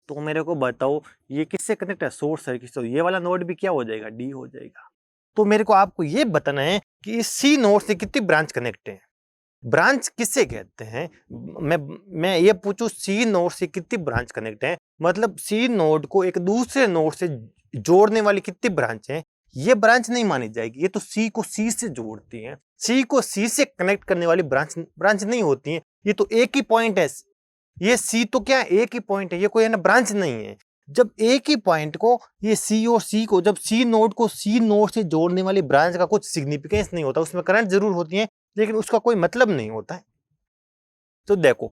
तो मेरे को बताओ ये किससे कनेक्ट है, शॉर्ट सर्किट से, तो ये वाला नोड भी क्या हो जाएगा, D हो जाएगा। तो मेरे को आपको ये बताना है कि इस C नोड से कितनी ब्रांच कनेक्ट है। ब्रांच किससे कहते हैं, मैं ये पूछूं C नोड से कितनी ब्रांच कनेक्ट है, मतलब C नोड को एक दूसरे नोड से जोड़ने वाली कितनी ब्रांच है, ये ब्रांच नहीं मानी जाएगी। ये तो C को C से जोड़ती है, C को C से कनेक्ट करने वाली ब्रांच नहीं होती है। ये तो एक ही पॉइंट है, ये C तो क्या है, एक ही पॉइंट है, ये कोई है ना ब्रांच नहीं है। जब एक ही पॉइंट को ये C और C को, जब C नोड को C नोड से जोड़ने वाली ब्रांच का कुछ सिग्निफिकेंस नहीं होता, उसमें करंट जरूर होती है लेकिन उसका कोई मतलब नहीं होता है। तो देखो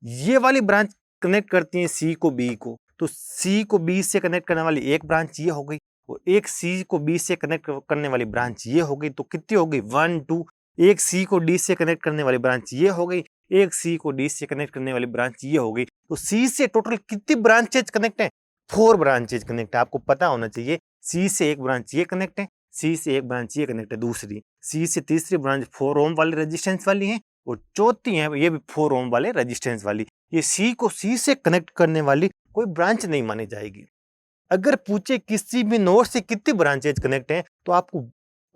ये वाली ब्रांच कनेक्ट करती है C को B को, तो C को B से कनेक्ट करने वाली एक ब्रांच ये हो गई, और एक C को B से कनेक्ट करने वाली ब्रांच ये हो गई, तो कितनी हो गई, 1, 2। एक C को D से कनेक्ट करने वाली ब्रांच ये हो गई, एक C को D से कनेक्ट करने वाली ब्रांच ये हो गई। तो C से टोटल कितनी ब्रांचेज कनेक्ट है, 4 ब्रांचेज कनेक्ट है। आपको पता होना चाहिए, C से एक ब्रांच ये कनेक्ट है, C से एक ब्रांच ये कनेक्ट है, दूसरी C से तीसरी ब्रांच 4 ओम वाली रेजिस्टेंस वाली है, और चौथी है ये भी 4 ओम वाले रेजिस्टेंस वाली। ये C को C से कनेक्ट करने वाली कोई ब्रांच नहीं मानी जाएगी। अगर पूछे किसी भी नोड से कितनी ब्रांचेज कनेक्ट हैं, तो आपको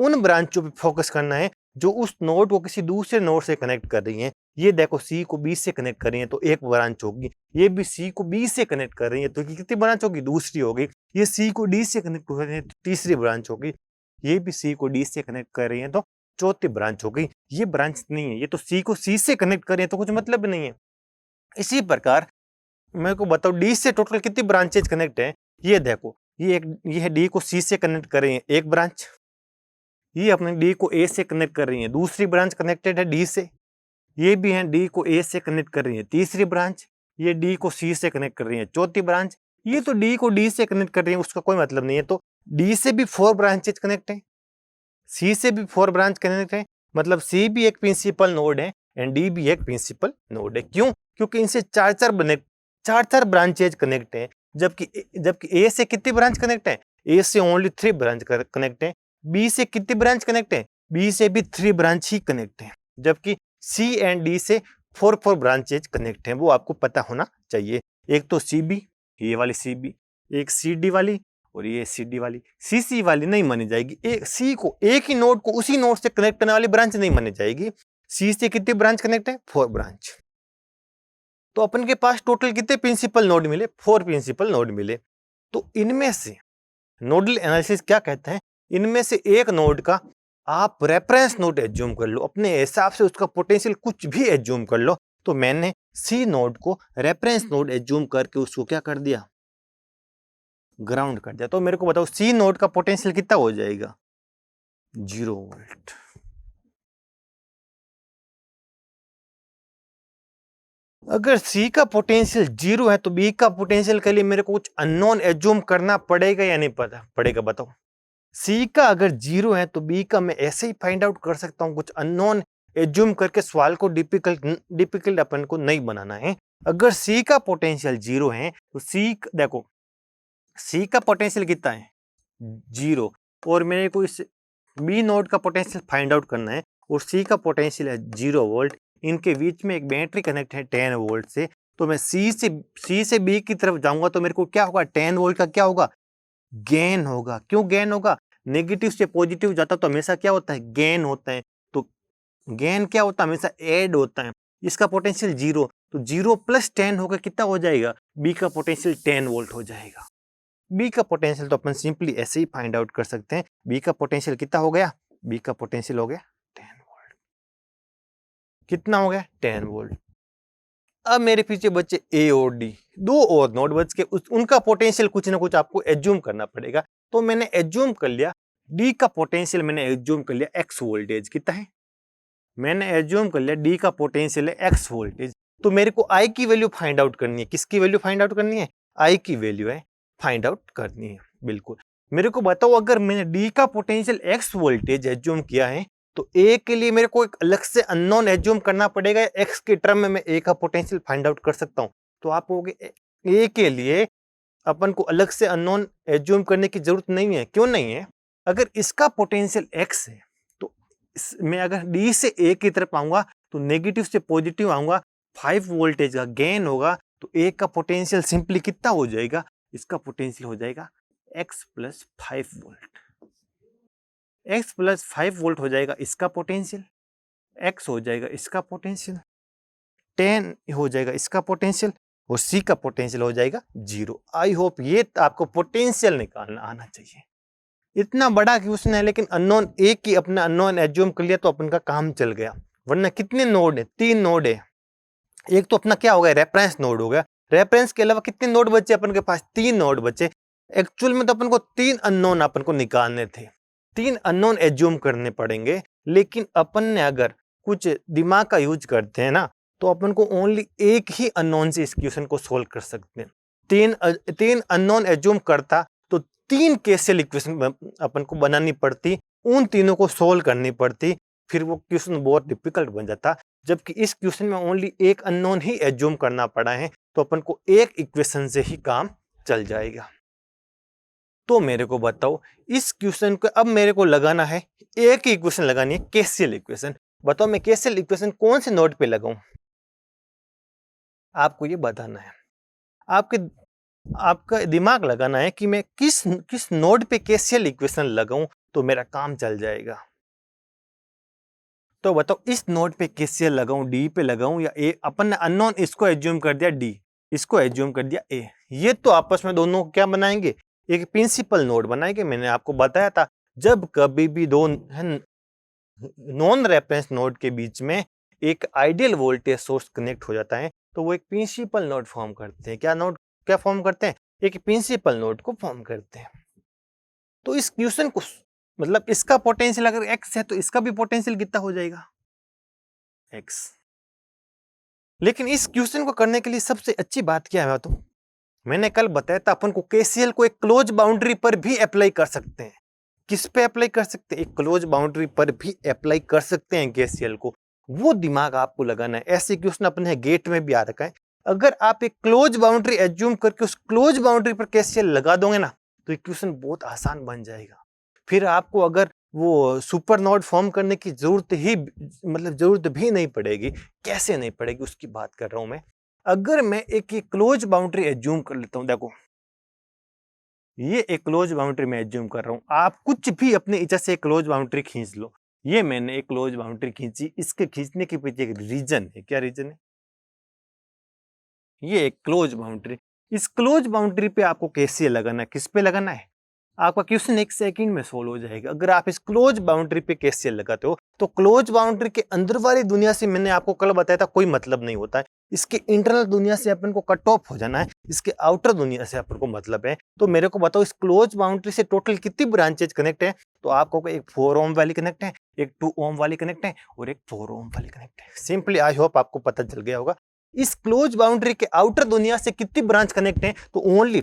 उन ब्रांचों पे फोकस करना है जो उस नोड को किसी दूसरे नोड से कनेक्ट कर रही हैं। ये देखो C को B से कनेक्ट कर रही है तो एक ब्रांच होगी, ये भी C को B से कनेक्ट कर रही है तो कितनी ब्रांच होगी, दूसरी होगी। ये C को D से कनेक्ट कर रही है तो तीसरी ब्रांच होगी, ये भी C को D से कनेक्ट कर रही है तो चौथी ब्रांच होगी। ये ब्रांच नहीं है, ये तो C को C से कनेक्ट कर रही है तो कुछ मतलब नहीं है। इसी प्रकार मेरे को बताओ D से टोटल कितनी ब्रांचेज कनेक्ट है। ये देखो ये है D को C से कनेक्ट कर रही है एक ब्रांच, ये अपने D को A से कनेक्ट कर रही है, दूसरी ब्रांच कनेक्टेड है D से। ये भी है D को A से कनेक्ट कर रही है, तीसरी ब्रांच। ये D को C से कनेक्ट कर रही है, चौथी ब्रांच। ये तो D को D से कनेक्ट कर रही है, उसका कोई मतलब नहीं है। तो D से भी 4 ब्रांचेज कनेक्ट है, C से भी 4 ब्रांच कनेक्ट है, मतलब C भी एक प्रिंसिपल नोड है एंड D भी एक प्रिंसिपल नोड है। क्यों? क्योंकि इनसे चार चार ब्रांचेज कनेक्ट है। जबकि A से कितनी ब्रांच कनेक्ट है, ए से ओनली 3 ब्रांच कनेक्ट है, बी से कितनी ब्रांच कनेक्ट है, बी से भी 3 ब्रांच ही कनेक्ट है, जबकि सी एंड डी से 4 ब्रांचेज कनेक्ट हैं, वो आपको पता होना चाहिए। एक तो सी बी, ये वाली सी बी, एक सी डी वाली और ये सी डी वाली। सी सी वाली नहीं मानी जाएगी, एक सी को एक ही नोड को उसी नोड से कनेक्ट करने वाली ब्रांच नहीं मानी जाएगी। सी से कितनी ब्रांच कनेक्ट है, 4 ब्रांच। तो अपन के पास टोटल कितने प्रिंसिपल नोड मिले, 4 प्रिंसिपल नोड मिले। तो इनमें से नोडल एनालिसिस क्या कहता है, इनमें से एक नोड का आप रेफरेंस नोड एज्यूम कर लो, अपने हिसाब से उसका पोटेंशियल कुछ भी एज्यूम कर लो। तो मैंने सी नोड को रेफरेंस नोड एज्यूम करके उसको क्या कर दिया, ग्राउंड कर दिया। तो मेरे को बताओ सी नोड का पोटेंशियल कितना हो जाएगा, 0 वोल्ट। अगर सी का पोटेंशियल 0 है तो बी का पोटेंशियल के लिए मेरे को कुछ अननोन एज्यूम करना पड़ेगा या नहीं पता पड़ेगा, बताओ। सी का अगर 0 है तो बी का मैं ऐसे ही फाइंड आउट कर सकता हूं, कुछ अननोन एज्यूम करके सवाल को डिफिकल्ट अपन को नहीं बनाना है। अगर सी का पोटेंशियल 0 है तो सी देखो, सी का पोटेंशियल कितना है, 0, और मेरे को इस बी नोड का पोटेंशियल फाइंड आउट करना है और सी का पोटेंशियल है 0 वोल्ट। इनके बीच में एक बैटरी कनेक्ट है 10 वोल्ट से। तो मैं सी से बी की तरफ जाऊंगा तो मेरे को क्या होगा, 10 वोल्ट का क्या होगा, गेन होगा। क्यों गेन होगा, नेगेटिव से पॉजिटिव जाता तो हमेशा क्या होता है, गेन होता है। तो गेन क्या होता है, हमेशा ऐड होता है। इसका पोटेंशियल 0, तो 0 + 10 होकर कितना हो जाएगा, बी का पोटेंशियल 10 वोल्ट हो जाएगा। बी का पोटेंशियल तो अपन सिंपली ऐसे ही फाइंड आउट कर सकते हैं। बी का पोटेंशियल कितना हो गया, बी का पोटेंशियल हो गया 10 वोल्ट। कितना हो गया, 10 वोल्ट। अब मेरे पीछे बचे ए और डी, 2 और नोड बच के, उनका पोटेंशियल कुछ ना कुछ आपको एज्यूम करना पड़ेगा। तो मैंने एज्यूम कर लिया डी का पोटेंशियल, मैंने एज्यूम कर लिया एक्स वोल्टेज कितना है, मैंने एज्यूम कर लिया डी का पोटेंशियल है एक्स वोल्टेज। तो मेरे को आई की वैल्यू फाइंड आउट करनी है। किसकी वैल्यू फाइंड आउट करनी है, आई की वैल्यू है फाइंड आउट करनी है। बिल्कुल मेरे को बताओ, अगर मैंने डी का पोटेंशियल एक्स वोल्टेज एज्यूम किया है तो ए के लिए मेरे को एक अलग से अननोन एज्यूम करना पड़ेगा, एक्स के टर्म में मैं ए का पोटेंशियल फाइंड आउट कर सकता हूं। तो आप कहोगे ए के लिए अपन को अलग से अननोन एज्यूम करने की जरूरत नहीं है। क्यों नहीं है, अगर इसका पोटेंशियल एक्स है तो मैं अगर डी से ए की तरफ आऊंगा तो नेगेटिव से पॉजिटिव आऊंगा, 5 वोल्टेज का गेन होगा। तो ए का पोटेंशियल सिंपली कितना हो जाएगा, इसका पोटेंशियल हो जाएगा x + 5 वोल्ट। x + 5 वोल्ट हो जाएगा इसका पोटेंशियल, x हो जाएगा इसका पोटेंशियल, 10 हो जाएगा इसका पोटेंशियल और c का पोटेंशियल हो जाएगा 0। आई होप ये आपको पोटेंशियल निकालना आना चाहिए। इतना बड़ा क्वेश्चन है लेकिन अननोन एक ही अपना अननोन एज्यूम कर लिया तो अपन का काम चल गया। वरना कितने नोड है, 3 नोड है। एक तो अपना क्या हो गया, रेफरेंस नोड हो गया। रेफरेंस के अलावा कितने नोड बचे अपन के पास, 3 नोड बचे। एक्चुअल में तो अपन को 3 अननोन अपन को निकालने थे, 3 अननोन एज्यूम करने पड़ेंगे। लेकिन अपन ने अगर कुछ दिमाग का यूज करते हैं ना तो अपन को ओनली एक ही अननोन से इस क्वेश्चन को सोल्व कर सकते हैं। 3 अननोन एज्यूम करता तो 3 केसेल इक्वेशन अपन को बनानी पड़ती, उन तीनों को सोल्व करनी पड़ती, फिर वो क्वेश्चन बहुत डिफिकल्ट बन जाता। जबकि इस क्वेश्चन में ओनली एक अननोन ही एज्यूम करना पड़ा है तो अपन को एक इक्वेशन से ही काम चल जाएगा। तो मेरे को बताओ इस क्वेश्चन को अब मेरे को लगाना है, एक ही इक्वेशन लगानी है, केसीएल इक्वेशन। बताओ मैं केसीएल इक्वेशन कौन से नोड पे लगाऊं, आपको ये बताना है। आपका दिमाग लगाना है कि मैं किस नोड पे केसीएल इक्वेशन लगाऊं तो मेरा काम चल जाएगा। तो बताओ इस नोड पे केसीएल लगाऊं, डी पे लगाऊं या ए। अपन ने अननोन इसको एज्यूम कर दिया डी, इसको एज्यूम कर दिया ए। ये तो आपस में दोनों क्या बनाएंगे, एक प्रिंसिपल नोड बनाएंगे। मैंने आपको बताया था जब कभी भी दो नॉन रेफरेंस नोड के बीच में एक आइडियल वोल्टेज सोर्स कनेक्ट हो जाता है तो वो एक प्रिंसिपल नोड फॉर्म करते हैं। क्या फॉर्म करते हैं, एक प्रिंसिपल नोड को फॉर्म करते हैं। तो इस क्वेश्चन को मतलब इसका पोटेंशियल अगर x है तो इसका भी पोटेंशियल कितना हो जाएगा, x। लेकिन इस क्वेश्चन को करने के लिए सबसे अच्छी बात क्या है, तो मैंने कल बताया था अपन को केसीएल को एक क्लोज बाउंड्री पर भी अप्लाई कर सकते हैं। किस पे अप्लाई कर सकते हैं, एक क्लोज बाउंड्री पर भी अप्लाई कर सकते हैं केसीएल को। वो दिमाग आपको लगाना है। ऐसे क्वेश्चन अपने गेट में भी आ रखा है। अगर आप एक क्लोज बाउंड्री एज्यूम करके उस क्लोज बाउंड्री पर केसीएल लगा दोगे ना तो इक्वेशन बहुत आसान बन जाएगा। फिर आपको अगर वो सुपर नोड फॉर्म करने की जरूरत भी नहीं पड़ेगी। कैसे नहीं पड़ेगी उसकी बात कर रहा हूं मैं। अगर मैं एक क्लोज बाउंड्री एज्यूम कर लेता हूं, देखो ये एक क्लोज बाउंड्री मैं एज्यूम कर रहा हूं, आप कुछ भी अपने इच्छा से क्लोज बाउंड्री खींच लो। ये मैंने एक क्लोज बाउंड्री खींची, इसके खींचने के पीछे एक रीजन है। क्या रीजन है? ये एक क्लोज बाउंड्री। इस क्लोज बाउंड्री पे आपको कैसे लगाना है, किस पे लगाना है? आपका क्वेश्चन एक सेकंड में सोल्व हो जाएगा। अगर आप इस क्लोज बाउंड्री पे कैसे लगाते हो, तो क्लोज बाउंड्री के अंदर वाली दुनिया से मैंने आपको कल बताया था कोई मतलब नहीं होता है। इसके इंटरनल दुनिया से अपन को कट ऑफ हो जाना है, इसके आउटर दुनिया से अपन को मतलब है। तो मेरे को बताओ इस क्लोज बाउंड्री से टोटल कितनी ब्रांचेज कनेक्ट है? तो आपको एक 4 ओम वाली कनेक्ट है, एक 2 ओम वाली कनेक्ट है और एक 4 ओम वाली कनेक्ट है। सिंपली आई होप आपको पता चल गया होगा। इस क्लोज बाउंड्री के आउटर दुनिया से कितनी ब्रांच कनेक्ट है? तो ओनली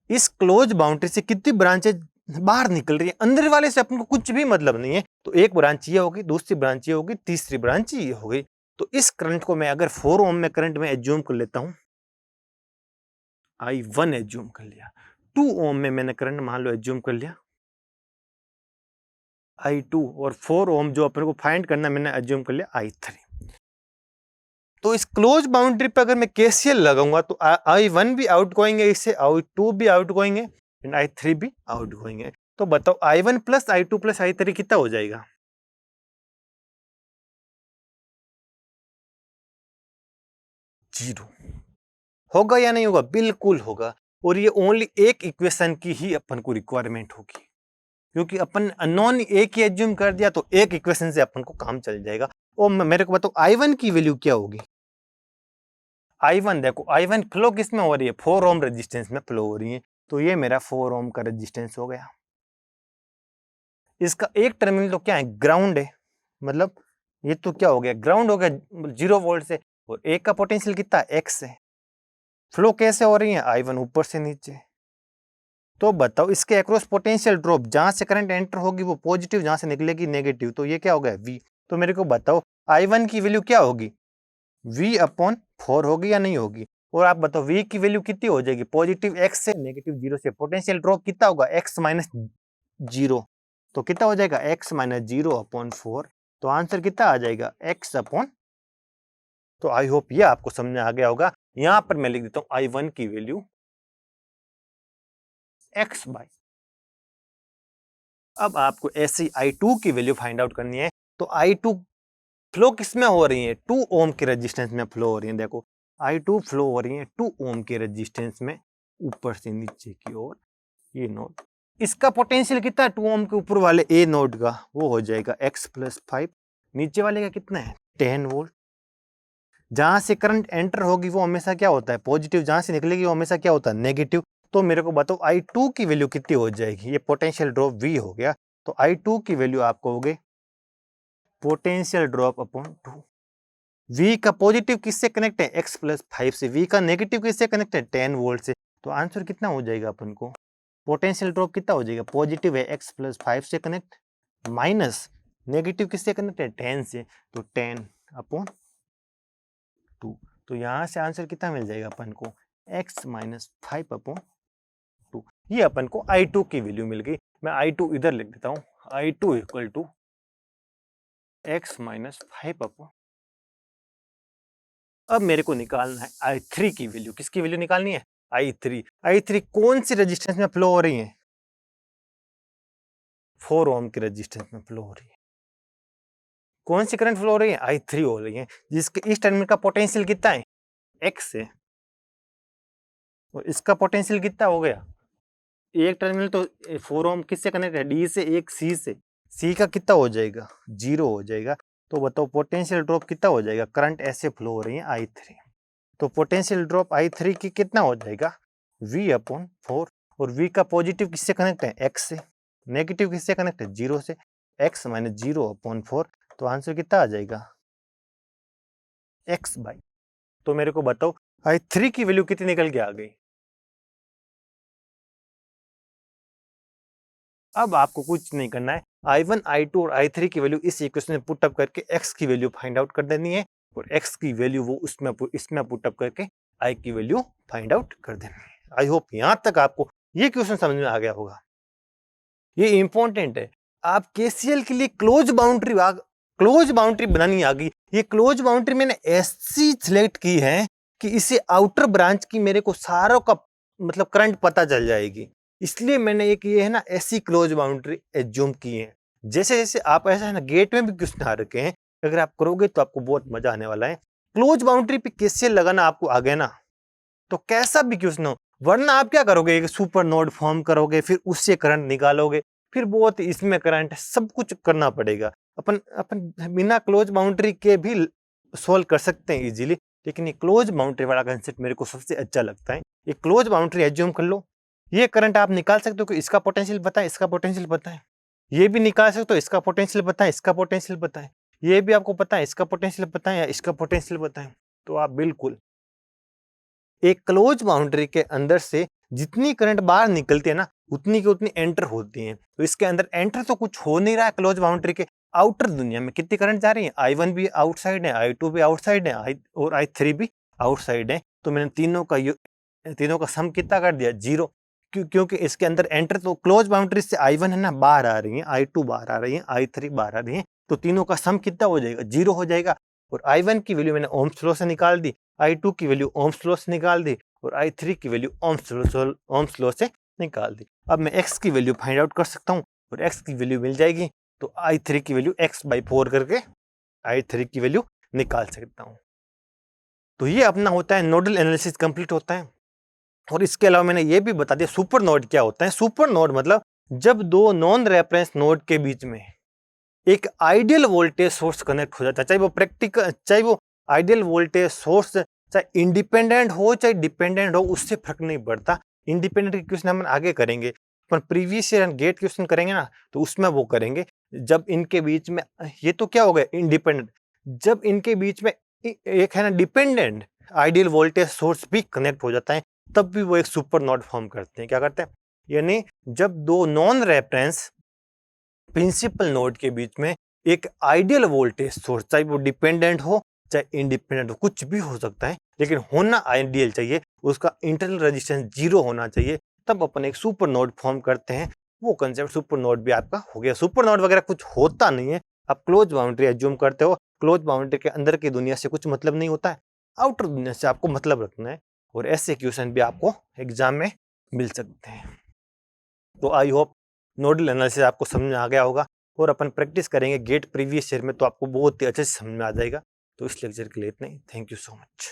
इस क्लोज बाउंड्री से कितनी ब्रांचेज बाहर निकल रही है, अंदर वाले से अपन को कुछ भी मतलब नहीं है। तो एक ब्रांच ये होगी, दूसरी ब्रांच ये होगी, तीसरी ब्रांच ये होगी। तो इस करंट को मैं अगर 4 ओम में करंट में एज्यूम कर लेता हूं, I1 एज्यूम कर लिया। 2 ओम में मैंने करंट मान लो एज्यूम कर लिया I2, और 4 ओम जो अपन को फाइंड करना मैंने एज्यूम कर लिया I3। तो इस क्लोज बाउंड्री पे अगर मैं केसीएल लगाऊंगा तो I1 भी आउट गोइंग है, इससे I2 भी आउट गोइंग है एंड I3 भी आउट गोइंग है। तो बताओ I1 plus I2 plus I3 कितना हो जाएगा? 0 होगा या नहीं होगा? बिल्कुल होगा। और ये ओनली एक इक्वेशन की ही अपन को रिक्वायरमेंट होगी, क्योंकि अपन अननोन एक ही एज्यूम कर दिया तो एक इक्वेशन से अपन को काम चल जाएगा। और मेरे को बताओ I1 की वैल्यू क्या होगी? I1 देखो, I1 फ्लो किस में हो रही है? 4 ओम रेजिस्टेंस में फ्लो हो रही है। तो ये मेरा 4 ओम का रेजिस्टेंस हो गया। इसका एक टर्मिनल तो क्या है? ग्राउंड है। मतलब ये तो क्या हो गया? ग्राउंड हो गया 0 वोल्ट से। और एक का पोटेंशियल कितना? x है। फ्लो कैसे हो रही है? I1 ऊपर से नीचे। तो बताओ इसके अक्रॉस पोटेंशियल ड्रॉप, जहां से करंट एंटर होगी वो पॉजिटिव, जहां से निकलेगी नेगेटिव। तो ये क्या हो गया? V। तो मेरे को बताओ I1 की वैल्यू क्या होगी? V/4 होगी या नहीं होगी? और आप बताओ V की वैल्यू कितनी हो जाएगी? पॉजिटिव x से नेगेटिव 0 से पोटेंशियल ड्रॉप कितना होगा? x minus 0। तो कितना हो जाएगा? x minus 0/4। तो आंसर कितना आ जाएगा? x/। तो आई होप ये आपको समझ में आ गया होगा। यहां पर मैं लिख देता हूं I1 की वैल्यू x/। अब आपको ऐसे ही I2 की वैल्यू फाइंड आउट करनी है। तो I2 फ्लो किस में हो रही है? 2 ओम के रेजिस्टेंस में फ्लो हो रही है। देखो I2 फ्लो हो रही है 2 ओम के रेजिस्टेंस में, ऊपर से नीचे की ओर। ये नोड, इसका पोटेंशियल कितना है? 2 ओम के ऊपर वाले ए नोड का वो हो जाएगा x+5। नीचे वाले का कितना है? 10 वोल्ट। जहां से करंट एंटर होगी वो हमेशा क्या होता है? पॉजिटिव। जहां से निकलेगी वो हमेशा क्या होता है? नेगेटिव। तो मेरे को बताओ I2 की वैल्यू कितनी हो जाएगी? ये पोटेंशियल ड्रॉप V हो गया। तो I2 की वैल्यू आपको हो गई पोटेंशियल ड्रॉप अपॉन 2। V का पॉजिटिव किससे कनेक्ट है? x+5 से। V का नेगेटिव किससे कनेक्ट है? 10 वोल्ट से। तो आंसर कितना हो जाएगा अपन को? पोटेंशियल ड्रॉप कितना हो जाएगा? पॉजिटिव है x+5 से कनेक्ट, माइनस नेगेटिव किससे कनेक्ट है? 10 से। तो 10/2। तो यहां से आंसर कितना मिल जाएगा अपन को? x-5/2। ये अपन को I2 की वैल्यू मिल गई। मैं I2 इधर लिख देता हूं। I2 equal to x-5/। अब मेरे को निकालना है I3 की वैल्यू। किसकी वैल्यू निकालनी है? I3 कौन सी रेजिस्टेंस में फ्लो हो रही है? 4 ओम की रेजिस्टेंस में फ्लो हो रही है। कौन सी करंट फ्लो हो रही है? I3 हो रही है, जिसके इस टर्मिनल का पोटेंशियल कितना है? x है। और इसका पोटेंशियल कितना हो गया? एक टर्मिनल तो 4 ओम किससे कनेक्ट है? D से, एक C से। C का कितना हो जाएगा? 0 हो जाएगा। तो बताओ पोटेंशियल ड्रॉप कितना हो जाएगा? करंट ऐसे फ्लो हो रही है I3। तो पोटेंशियल ड्रॉप I3 की कितना हो जाएगा? V/4। और V का पॉजिटिव किससे कनेक्ट है? x से। नेगेटिव किससे कनेक्ट है? 0 से। x-0/4। तो आंसर कितना आ जाएगा? x/। तो मेरे को बताओ I3 की वैल्यू कितनी निकल के आ गई? अब आपको कुछ नहीं करना है। I1, I2 और I3 की वैल्यू इस इक्वेशन में पुट अप करके x की वैल्यू फाइंड आउट कर देनी है, और x की वैल्यू वो इसमें पुट अप करके I की वैल्यू फाइंड आउट कर देनी है। आई होप यहां तक आपको ये क्वेश्चन समझ में आ गया होगा, ये इंपॉर्टेंट है। आप केसीएल के लिए क्लोज बाउंड्री बनानी आ गई। ये क्लोज बाउंड्री मैंने ऐसी सिलेक्ट की है कि इसे आउटर ब्रांच की मेरे को सारों का मतलब करंट पता चल जाएगी, इसलिए मैंने एक ये है ना ऐसी क्लोज बाउंड्री एज्यूम की है। जैसे जैसे आप ऐसा है ना गेट में भी क्वेश्चन आ रखे हैं, अगर आप करोगे तो आपको बहुत मजा आने वाला है। क्लोज बाउंड्री पे केसीएल लगाना आपको आ गया ना, तो कैसा भी क्वेश्चन हो, वरना आप क्या करोगे, एक सुपर नोड फॉर्म करोगे, फिर उससे करंट निकालोगे, फिर बहुत इसमें करंट है, सब कुछ करना पड़ेगा। अपन अपन बिना क्लोज बाउंड्री के भी सोल्व कर सकते हैं इजीली, लेकिन ये क्लोज बाउंड्री वाला कंसेप्ट मेरे को सबसे अच्छा लगता है। ये क्लोज बाउंड्री एज्यूम कर लो, ये करंट आप निकाल सकते हो कि इसका पोटेंशियल पता है, इसका पोटेंशियल पता है, ये भी निकाल सकते हो, इसका पोटेंशियल पता है, इसका पोटेंशियल पता है, ये भी आपको पता है, इसका पोटेंशियल पता है या इसका पोटेंशियल पता है, तो आप बिल्कुल एक क्लोज बाउंड्री के अंदर से जितनी करंट बाहर निकलती है ना, उतनी की उतनी एंटर होती है। तो इसके अंदर एंटर तो कुछ हो नहीं रहा है क्लोज बाउंड्री के, आउटर दुनिया में कितनी करंट जा रही है, I1 भी आउटसाइड है, I2 भी आउटसाइड है, और I3 भी आउटसाइड है। तो मैंने तीनों का सम कितना कर दिया, 0, क्योंकि इसके अंदर एंटर तो क्लोज बाउंड्री से I1 है ना बाहर आ रही है, I2 बाहर आ रही है, I3 बाहर आ रही है, तो तीनों का सम कितना हो जाएगा, 0 हो जाएगा। और I1 की वैल्यू मैंने ओम्स लॉ से निकाल दी, I2 की वैल्यू ओम्स लॉ से निकाल दी, और I3 की वैल्यू ओम्स लॉ से निकाल दी। अब मैं x की वैल्यू फाइंड आउट कर सकता हूँ, और x की वैल्यू मिल जाएगी, तो I3 की वैल्यू x/4 करके I3 की वैल्यू निकाल सकता हूँ। तो ये अपना होता है नोडल एनालिसिस कंप्लीट होता है। और इसके अलावा मैंने ये भी बता दिया सुपर नोड क्या होता है। सुपर नोड मतलब जब दो नॉन रेफरेंस नोड के बीच में एक आइडियल वोल्टेज सोर्स कनेक्ट हो जाता है, चाहे वो आइडियल वोल्टेज सोर्स चाहे इंडिपेंडेंट हो चाहे डिपेंडेंट हो, उससे फर्क नहीं पड़ता। इंडिपेंडेंट के क्वेश्चन हम आगे करेंगे, पर प्रीवियस ईयर गेट क्वेश्चन करेंगे ना, तो उसमें वो करेंगे जब इनके बीच में, ये तो क्या हो गया इंडिपेंडेंट, जब इनके बीच में एक है ना डिपेंडेंट आइडियल वोल्टेज सोर्स भी कनेक्ट हो जाता है, तब भी वो एक सुपर नोड फॉर्म करते हैं। क्या करते हैं, यानी जब दो नॉन रेफरेंस प्रिंसिपल नोड के बीच में एक आइडियल वोल्टेज सोर्स, चाहे वो डिपेंडेंट हो चाहे इंडिपेंडेंट हो, कुछ भी हो सकता है, लेकिन होना आइडियल चाहिए, उसका इंटरनल रेजिस्टेंस 0 होना चाहिए, तब अपन एक सुपर नोड फॉर्म करते हैं। वो कंसेप्ट सुपर नोड भी आपका हो गया। सुपर नोड वगैरह कुछ होता नहीं है, आप क्लोज बाउंड्री एज्यूम करते हो। क्लोज बाउंड्री के अंदर की दुनिया से कुछ मतलब नहीं होता है, आउटर दुनिया से आपको मतलब रखना है, और ऐसे क्वेश्चन भी आपको एग्जाम में मिल सकते हैं। तो आई होप नोडल एनालिसिस आपको समझ में आ गया होगा, और अपन प्रैक्टिस करेंगे गेट प्रीवियस ईयर में, तो आपको बहुत ही अच्छे से समझ में आ जाएगा। तो इस लेक्चर के लिए इतना ही। Thank you so much.